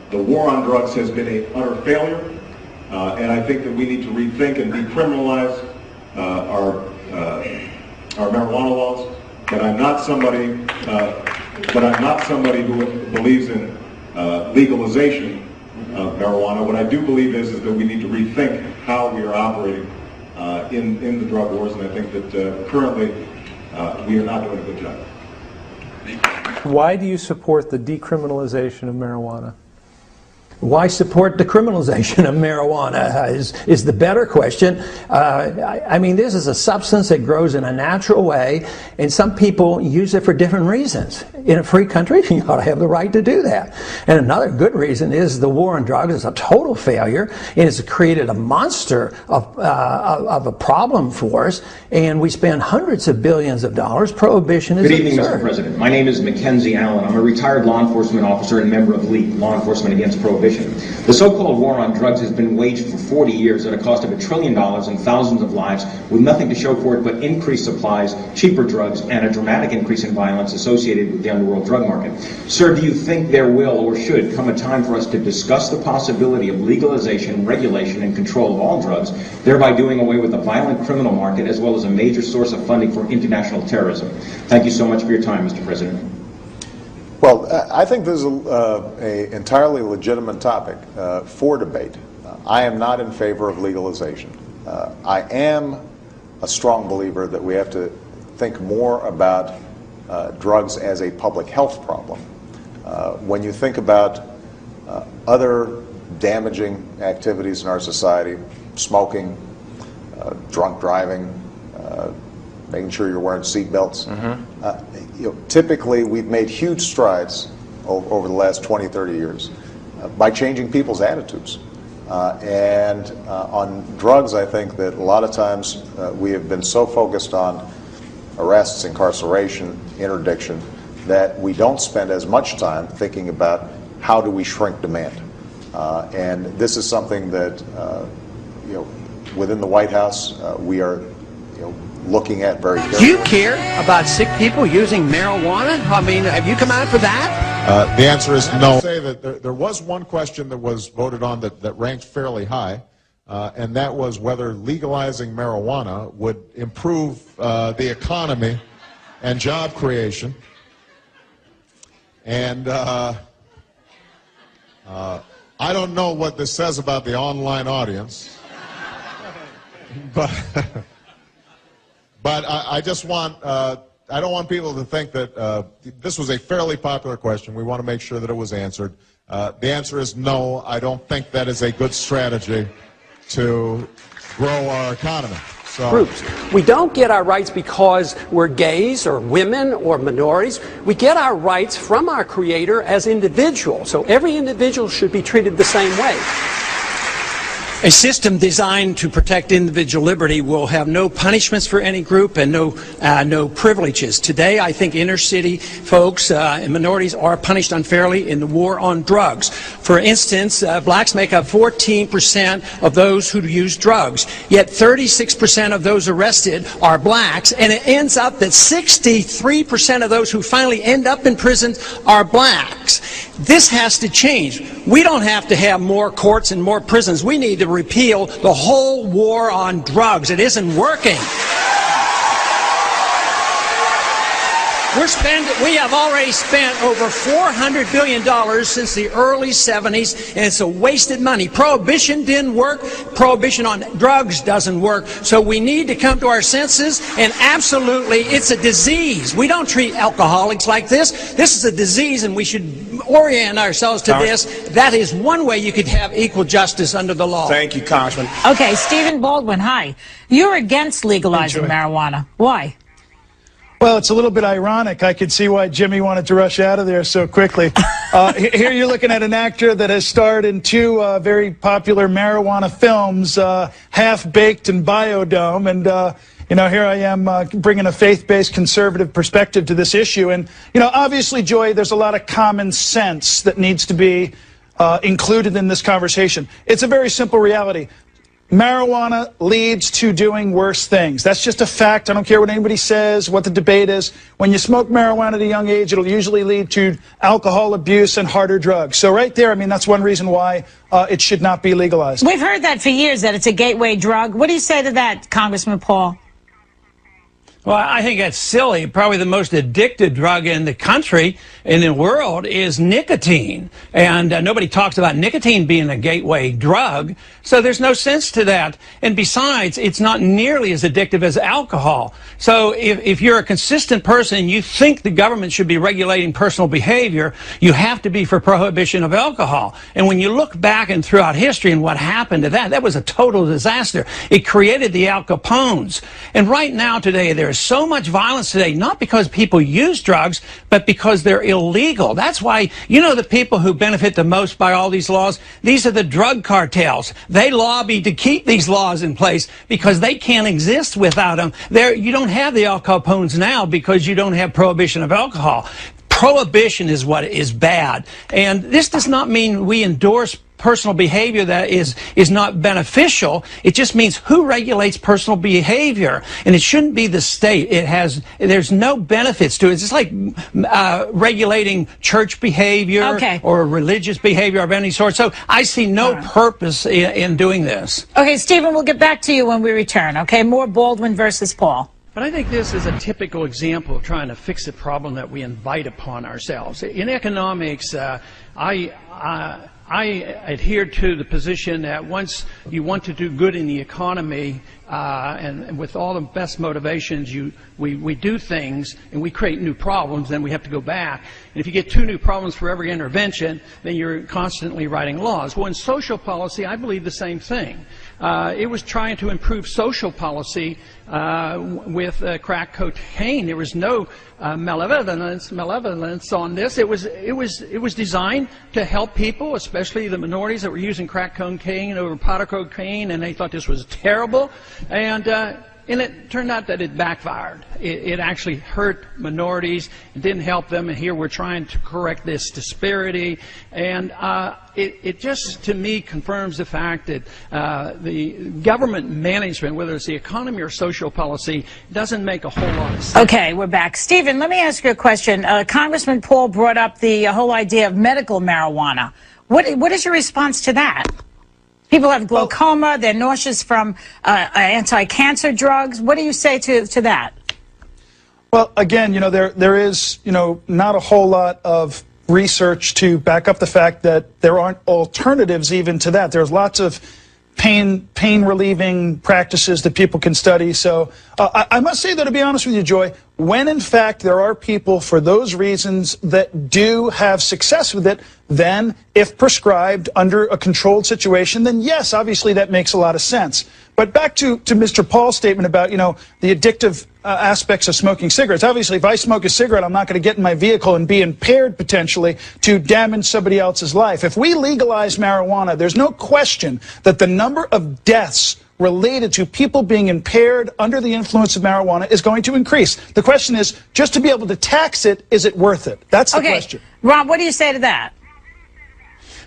The war on drugs has been an utter failure, and I think that we need to rethink and decriminalize our marijuana laws. But I'm not somebody who believes in legalization of marijuana. What I do believe is that we need to rethink how we are operating in the drug wars, and I think that currently we are not doing a good job. Why do you support the decriminalization of marijuana? Why support the criminalization of marijuana is the better question. I mean, this is a substance that grows in a natural way, and some people use it for different reasons. In a free country, you ought to have the right to do that. And another good reason is the war on drugs is a total failure, and it's created a monster of a problem for us, and we spend hundreds of billions of dollars. Prohibition is absurd. Good evening, Mr. President. My name is Mackenzie Allen. I'm a retired law enforcement officer and member of LEAP, Law Enforcement Against Prohibition. The so-called war on drugs has been waged for 40 years at a cost of $1 trillion and thousands of lives, with nothing to show for it but increased supplies, cheaper drugs, and a dramatic increase in violence associated with the underworld drug market. Sir, do you think there will or should come a time for us to discuss the possibility of legalization, regulation, and control of all drugs, thereby doing away with the violent criminal market as well as a major source of funding for international terrorism? Thank you so much for your time, Mr. President. Well, I think this is an entirely legitimate topic for debate. I am not in favor of legalization. I am a strong believer that we have to think more about drugs as a public health problem. When you think about other damaging activities in our society, smoking, drunk driving, making sure you're wearing seatbelts. Typically, we've made huge strides over the last 20, 30 years by changing people's attitudes. And on drugs, I think that a lot of times we have been so focused on arrests, incarceration, interdiction, that we don't spend as much time thinking about how do we shrink demand. And this is something that, within the White House, we are, looking at very carefully. Do you care about sick people using marijuana? I mean, have you come out for that? The answer is no. I say that there was one question that was voted on that ranked fairly high, and that was whether legalizing marijuana would improve the economy and job creation. And I don't know what this says about the online audience, but I just want, I don't want people to think that this was a fairly popular question. We want to make sure that it was answered. The answer is no, I don't think that is a good strategy to grow our economy. Groups. We don't get our rights because we're gays or women or minorities. We get our rights from our Creator as individuals. So every individual should be treated the same way. A system designed to protect individual liberty will have no punishments for any group and no privileges. Today, I think inner city folks and minorities are punished unfairly in the war on drugs. For instance, blacks make up 14% of those who use drugs, yet 36% of those arrested are blacks, and it ends up that 63% of those who finally end up in prison are blacks. This has to change. We don't have to have more courts and more prisons. We need to repeal the whole war on drugs. It isn't working. We have already spent over $400 billion since the early 70s, and it's a wasted money. Prohibition didn't work. Prohibition on drugs doesn't work. So we need to come to our senses, and absolutely, it's a disease. We don't treat alcoholics like this. This is a disease, and we should orient ourselves to this. That is one way you could have equal justice under the law. Thank you, Congressman. Okay, Stephen Baldwin, hi. You're against legalizing marijuana. Why? Well, it's a little bit ironic. I could see why Jimmy wanted to rush out of there so quickly. Here you're looking at an actor that has starred in two very popular marijuana films, Half-Baked and Biodome. And, here I am bringing a faith-based conservative perspective to this issue. And, obviously, Joy, there's a lot of common sense that needs to be included in this conversation. It's a very simple reality. marijuana leads to doing worse things. That's just a fact. I don't care what anybody says, what the debate is. When you smoke marijuana at a young age, it'll usually lead to alcohol abuse and harder drugs. So right there, I mean, that's one reason why it should not be legalized. We've heard that for years, that it's a gateway drug. What do you say to that, Congressman Paul? Well, I think that's silly. Probably the most addictive drug in the country, in the world, is nicotine. And nobody talks about nicotine being a gateway drug. So there's no sense to that. And besides, it's not nearly as addictive as alcohol. So if you're a consistent person and you think the government should be regulating personal behavior, you have to be for prohibition of alcohol. And when you look back and throughout history and what happened to that was a total disaster. It created the Al Capones. And right now today, there's so much violence today, not because people use drugs, but because they're illegal. That's why, you know, the people who benefit the most by all these laws, these are the drug cartels. They lobby to keep these laws in place because they can't exist without them. You don't have the Al Capones now because you don't have prohibition of alcohol. Prohibition is what is bad. And this does not mean we endorse personal behavior that is not beneficial. It just means who regulates personal behavior, and it shouldn't be the state. There's no benefits to it. It's just like regulating church behavior or religious behavior of any sort. So I see no purpose in doing this. Okay, Stephen, we'll get back to you when we return. Okay, more Baldwin versus Paul. But I think this is a typical example of trying to fix a problem that we invite upon ourselves. In economics, I adhere to the position that once you want to do good in the economy, and with all the best motivations, we do things and we create new problems, then we have to go back. And if you get 2 new problems for every intervention, then you're constantly writing laws. Well, in social policy, I believe the same thing. It was trying to improve social policy with crack cocaine. There was no malevolence on this. It was designed to help people, especially the minorities that were using crack cocaine over powder cocaine, and they thought this was terrible. And it turned out that it backfired. It actually hurt minorities. It didn't help them. And here we're trying to correct this disparity. And it just, to me, confirms the fact that the government management, whether it's the economy or social policy, doesn't make a whole lot of sense. Okay, we're back. Stephen, let me ask you a question. Congressman Paul brought up the whole idea of medical marijuana. What is your response to that? People have glaucoma, they're nauseous from anti-cancer drugs. What do you say to that? Well, again, you know, there is, you know, not a whole lot of research to back up the fact that there aren't alternatives even to that. There's lots of pain relieving practices that people can study. So I must say that, to be honest with you, Joy, when in fact there are people for those reasons that do have success with it, then if prescribed under a controlled situation, then yes, obviously that makes a lot of sense. But back to Mr. Paul's statement about, you know, the addictive aspects of smoking cigarettes. Obviously, if I smoke a cigarette, I'm not going to get in my vehicle and be impaired potentially to damage somebody else's life. If we legalize marijuana, there's no question that the number of deaths related to people being impaired under the influence of marijuana is going to increase. The question is, just to be able to tax it, is it worth it? That's the question. Rob, what do you say to that?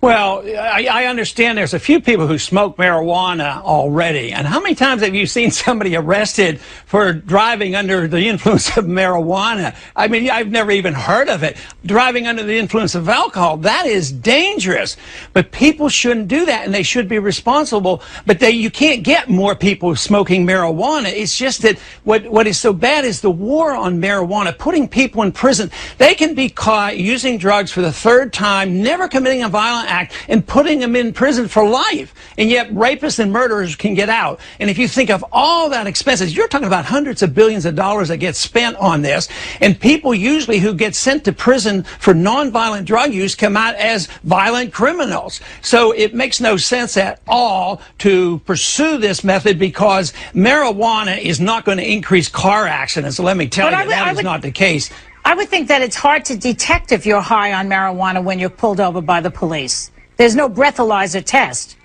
Well, I understand there's a few people who smoke marijuana already. And how many times have you seen somebody arrested for driving under the influence of marijuana? I mean, I've never even heard of it. Driving under the influence of alcohol, that is dangerous. But people shouldn't do that, and they should be responsible. But you can't get more people smoking marijuana. It's just that what is so bad is the war on marijuana, putting people in prison. They can be caught using drugs for the 3rd time, never committing a violent act, and putting them in prison for life. And yet rapists and murderers can get out. And if you think of all that expenses, you're talking about hundreds of billions of dollars that get spent on this. And people usually who get sent to prison for nonviolent drug use come out as violent criminals. So it makes no sense at all to pursue this method, because marijuana is not going to increase car accidents. So let me tell you, that is not the case. I would think that it's hard to detect if you're high on marijuana when you're pulled over by the police. There's no breathalyzer test.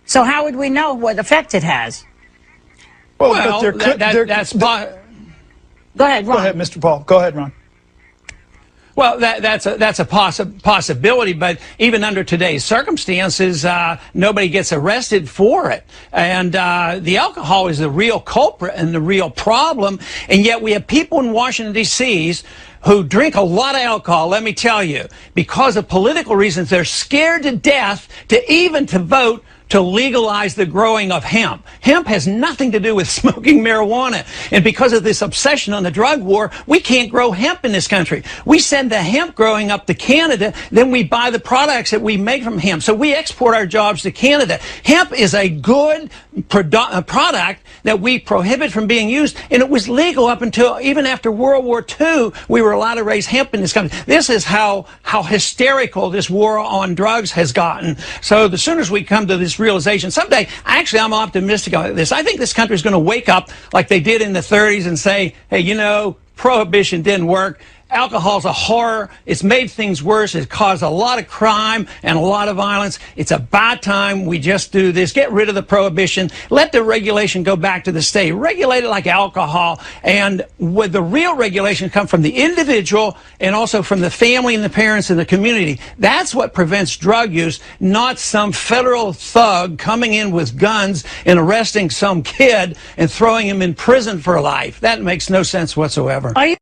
So how would we know what effect it has? Well, but that's... Go ahead, Ron. Go ahead, Mr. Paul. Go ahead, Ron. Well, that's a possibility, but even under today's circumstances, nobody gets arrested for it. And the alcohol is the real culprit and the real problem. And yet we have people in Washington, D.C. who drink a lot of alcohol, let me tell you, because of political reasons. They're scared to death to vote to legalize the growing of hemp. Hemp has nothing to do with smoking marijuana. And because of this obsession on the drug war, we can't grow hemp in this country. We send the hemp growing up to Canada, then we buy the products that we make from hemp. So we export our jobs to Canada. Hemp is a good product that we prohibit from being used, and it was legal up until even after World War II, we were allowed to raise hemp in this country. This is how hysterical this war on drugs has gotten. So the sooner we come to this realization, someday, actually I'm optimistic about this. I think this country is going to wake up like they did in the 30s and say, hey, you know, prohibition didn't work. Alcohol's a horror. It's made things worse. It's caused a lot of crime and a lot of violence. It's about time we just do this. Get rid of the prohibition. Let the regulation go back to the state. Regulate it like alcohol. And with the real regulation come from the individual and also from the family and the parents and the community. That's what prevents drug use, not some federal thug coming in with guns and arresting some kid and throwing him in prison for life. That makes no sense whatsoever. Are you